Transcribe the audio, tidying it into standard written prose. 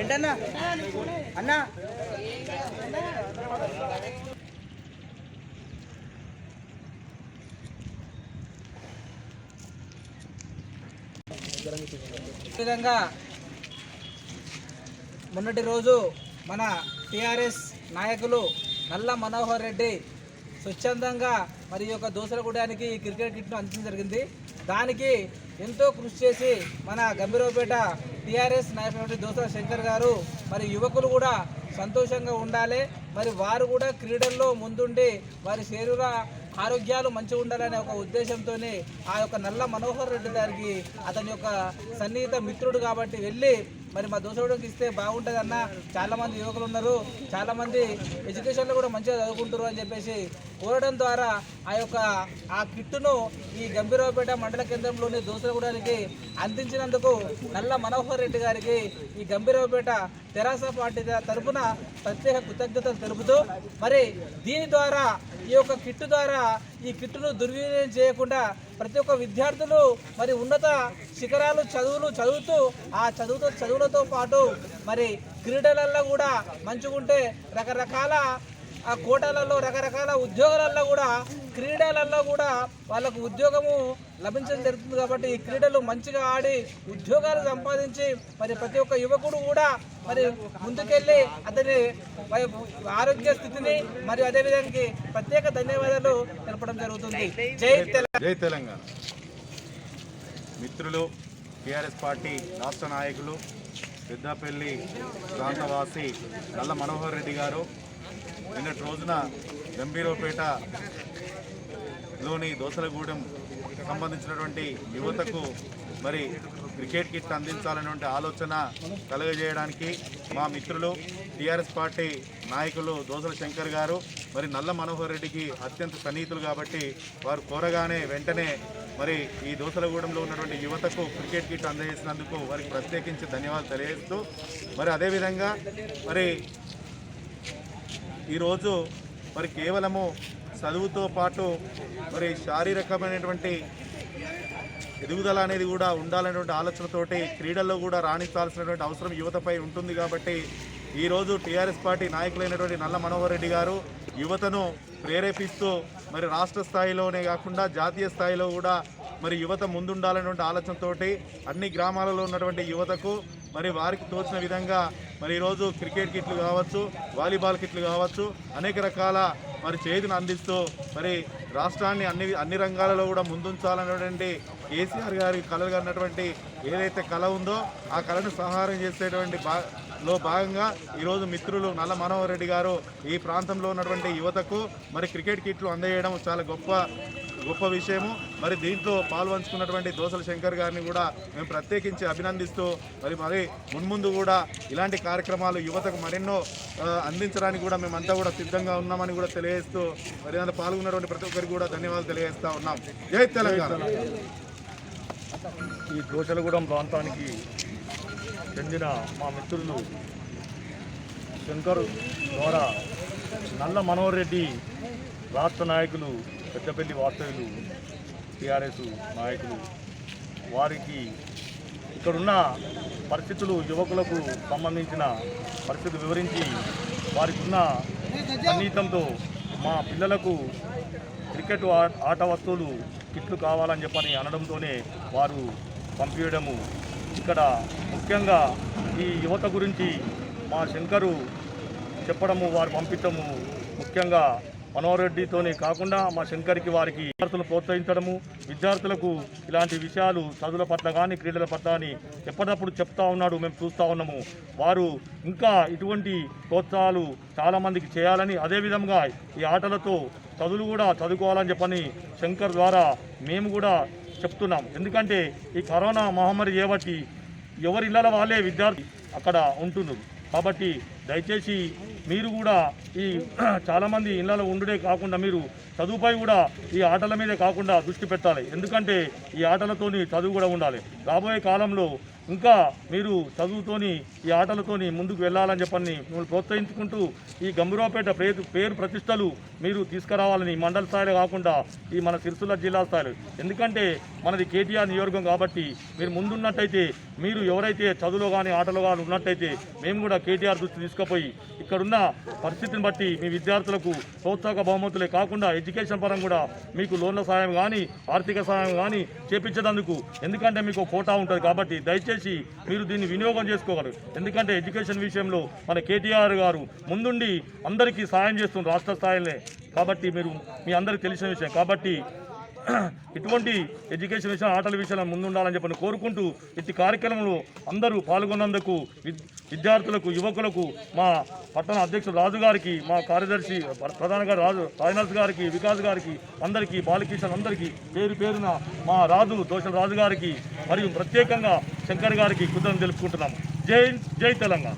ఏంటన్నా అన్నా విధంగా మొన్నటి రోజు మన టిఆర్ఎస్ నాయకులు నల్ల మనోహర్ రెడ్డి స్వచ్ఛందంగా మరి యొక్క దోసలగూడానికి క్రికెట్ కిట్ను అందించడం జరిగింది. దానికి ఎంతో కృషి చేసి మన గంభీరపేట టిఆర్ఎస్ నాయకుడు దోసల శంకర్ గారు మరి యువకులు కూడా సంతోషంగా ఉండాలి, మరి వారు కూడా క్రీడల్లో ముందుండి వారి శరీర ఆరోగ్యాలు మంచిగా ఉండాలనే ఒక ఉద్దేశంతో ఆ యొక్క నల్ల మనోహర్ రెడ్డి గారికి అతని యొక్క సన్నిహిత మిత్రుడు కాబట్టి వెళ్ళి మరి మా దోసగూడెంకి ఇస్తే బాగుంటుందన్న, చాలామంది యువకులు ఉన్నారు, చాలామంది ఎడ్యుకేషన్లో కూడా మంచిగా చదువుకుంటారు అని చెప్పేసి కోరడం ద్వారా ఆ కిట్టును ఈ గంభీరపేట మండల కేంద్రంలోని దోసగూడెంకి అందించినందుకు నల్ల మనోహర్ రెడ్డి గారికి ఈ గంభీరపేట తెరాస పార్టీ తరఫున ప్రత్యేక కృతజ్ఞతలు తెలుపుతూ మరి దీని ద్వారా ఈ యొక్క కిట్టు ద్వారా ఈ కిట్టును దుర్వినియోగం చేయకుండా ప్రతి ఒక్క విద్యార్థులు మరి ఉన్నత శిఖరాలు చదువుతూ ఆ చదువులతో పాటు మరి క్రీడలలో కూడా మంచిగుంటే రకరకాల ఆ కోటాలలో రకరకాల ఉద్యోగాలలో కూడా క్రీడలలో కూడా వాళ్ళకు ఉద్యోగము లభించడం జరుగుతుంది. కాబట్టి ఈ క్రీడలు మంచిగా ఆడి ఉద్యోగాలు సంపాదించి మరి ప్రతి ఒక్క యువకుడు కూడా మరి ముందుకెళ్ళి అతని ఆరోగ్య స్థితిని మరియు అదేవిధంగా ప్రత్యేక ధన్యవాదాలు తెలపడం జరుగుతుంది. జై తెలంగాణ. మిత్రులు, టిఆర్ఎస్ పార్టీ రాష్ట్ర నాయకులు, పెద్దపల్లి ప్రాంతవాసి నల్ల మనోహర్ రెడ్డి గారు నిన్నటి రోజున గంభీరపేటలోని దోసలగూడెం సంబంధించినటువంటి యువతకు మరి క్రికెట్ కిట్ అందించాలనేటువంటి ఆలోచన కలుగజేయడానికి మా మిత్రులు టిఆర్ఎస్ పార్టీ నాయకులు దోసల శంకర్ గారు మరి నల్ల మనోహర్ రెడ్డికి అత్యంత సన్నిహితులు కాబట్టి వారు కోరగానే వెంటనే మరి ఈ దోసలగూడెంలో ఉన్నటువంటి యువతకు క్రికెట్ కిట్ అందజేసినందుకు వారికి ప్రత్యేకించి ధన్యవాదాలు తెలియజేస్తూ మరి అదేవిధంగా మరి ఈరోజు మరి కేవలము చదువుతో పాటు మరి శారీరకమైనటువంటి ఎదుగుదల అనేది కూడా ఉండాలనేటువంటి ఆలోచనతోటి క్రీడల్లో కూడా రాణించాల్సినటువంటి అవసరం యువతపై ఉంటుంది. కాబట్టి ఈరోజు టీఆర్ఎస్ పార్టీ నాయకులైనటువంటి నల్ల మనోహర్ రెడ్డి గారు యువతను ప్రేరేపిస్తూ మరి రాష్ట్ర స్థాయిలోనే కాకుండా జాతీయ స్థాయిలో కూడా మరి యువత ముందుండాలనేటువంటి ఆలోచనతోటి అన్ని గ్రామాలలో ఉన్నటువంటి యువతకు మరి వారికి తోచిన విధంగా మరి ఈరోజు క్రికెట్ కిట్లు కావచ్చు, వాలీబాల్ కిట్లు కావచ్చు, అనేక రకాల మరి చేతిని అందిస్తూ మరి రాష్ట్రాన్ని అన్ని రంగాలలో కూడా ముందుంచాలనేటువంటి కేసీఆర్ గారి కళగా ఉన్నటువంటి ఏదైతే కళ ఉందో ఆ కళను సహారం చేసేటువంటి భాగంగా ఈరోజు మిత్రులు నల్ల మనోహర్ రెడ్డి గారు ఈ ప్రాంతంలో ఉన్నటువంటి యువతకు మరి క్రికెట్ కిట్లు అందజేయడం చాలా గొప్ప విషయము. మరి దీంట్లో పాల్పంచుకున్నటువంటి దోసల శంకర్ గారిని కూడా మేము ప్రత్యేకించి అభినందిస్తూ మరి మున్ముందు కూడా ఇలాంటి కార్యక్రమాలు యువతకు మరెన్నో అందించడానికి కూడా మేమంతా కూడా సిద్ధంగా ఉన్నామని కూడా తెలియజేస్తూ మరి అందులో పాల్గొన్నటువంటి ప్రతి ఒక్కరికి కూడా ధన్యవాదాలు తెలియజేస్తూ ఉన్నాం. జై తెలంగాణ. ఈ దోసలగూడెం ప్రాంతానికి చెందిన మా మిత్రులు శంకర్ ద్వారా నల్ల మనోహర్ రెడ్డి రాష్ట్ర నాయకులు, పెద్దపల్లి వాస్తవ్యులు, టీఆర్ఎస్ నాయకులు వారికి ఇక్కడున్న పరిస్థితులు యువకులకు సంబంధించిన పరిస్థితులు వివరించి వారికి ఉన్న సన్నిహితంతో మా పిల్లలకు క్రికెట్ ఆట వస్తువులు కిట్లు కావాలని చెప్పని అనడంతోనే వారు పంపించడము. ఇక్కడ ముఖ్యంగా ఈ యువత గురించి మా శంకరు చెప్పడము, వారు పంపించడము ముఖ్యంగా మనోహర్ రెడ్డితోనే కాకుండా మా శంకర్కి వారికి విద్యార్థులను ప్రోత్సహించడము, విద్యార్థులకు ఇలాంటి విషయాలు చదువుల పట్ల కానీ క్రీడల పట్ల కానీ ఎప్పటికప్పుడు చెప్తా ఉన్నాడు, మేము చూస్తూ ఉన్నాము. వారు ఇంకా ఇటువంటి ప్రోత్సాహాలు చాలామందికి చేయాలని, అదేవిధంగా ఈ ఆటలతో చదువులు కూడా చదువుకోవాలని చెప్పని శంకర్ ద్వారా మేము కూడా చెప్తున్నాం. ఎందుకంటే ఈ కరోనా మహమ్మారి చేయబట్టి ఎవరి ఇళ్ళ వాళ్ళే విద్యార్థి అక్కడ ఉంటున్నారు. కాబట్టి దయచేసి మీరు కూడా ఈ చాలామంది ఇళ్ళలో ఉండుడే కాకుండా మీరు చదువుపై కూడా ఈ ఆటల మీదే కాకుండా దృష్టి పెట్టాలి. ఎందుకంటే ఈ ఆటలతోని చదువు కూడా ఉండాలి. రాబోయే కాలంలో ఇంకా మీరు చదువుతోని ఈ ఆటలతోని ముందుకు వెళ్ళాలని చెప్పని మిమ్మల్ని ప్రోత్సహించుకుంటూ ఈ గంభీరావుపేట పేరు ప్రతిష్టలు మీరు తీసుకురావాలని మండల స్థాయిలో కాకుండా ఈ మన సిరిసిల్ల జిల్లా స్థాయిలో, ఎందుకంటే మనది కేటీఆర్ నియోజకవర్గం కాబట్టి మీరు ముందున్నట్టయితే, మీరు ఎవరైతే చదువులో కానీ ఆటలో కానీ ఉన్నట్టయితే మేము కూడా కేటీఆర్ దృష్టి తీసుకుపోయి ఇక్కడున్న పరిస్థితిని బట్టి మీ విద్యార్థులకు ప్రోత్సాహక బహుమతులే కాకుండా ఎడ్యుకేషన్ పరంగా కూడా మీకు లోన్ల సాయం కానీ ఆర్థిక సాయం కానీ చేపించేందుకు, ఎందుకంటే మీకు కోటా ఉంటుంది కాబట్టి దయచేసి మీరు దీన్ని వినియోగం చేసుకోగలరు. ఎందుకంటే ఎడ్యుకేషన్ విషయంలో మన కేటీఆర్ గారు ముందుండి అందరికీ సాయం చేస్తున్నారు రాష్ట్ర స్థాయిలో, కాబట్టి మీరు మీ అందరికీ తెలిసిన విషయం కాబట్టి ఇటువంటి ఎడ్యుకేషన్ విషయం ఆటల విషయంలో ముందుండాలని చెప్పని కోరుకుంటూ ఇట్టి కార్యక్రమంలో అందరూ పాల్గొన్నందుకు విద్యార్థులకు యువకులకు మా పట్టణ అధ్యక్షుడు రాజు గారికి, మా కార్యదర్శి ప్రధాన గారు రాజనర్స్ గారికి, వికాస్ గారికి, అందరికీ బాలకిషన్ అందరికీ పేరు పేరున మా దోషల రాజు గారికి మరియు ప్రత్యేకంగా శంకర్ గారికి కృతజ్ఞతలు తెలుపుకుంటున్నాము. జై తెలంగాణ.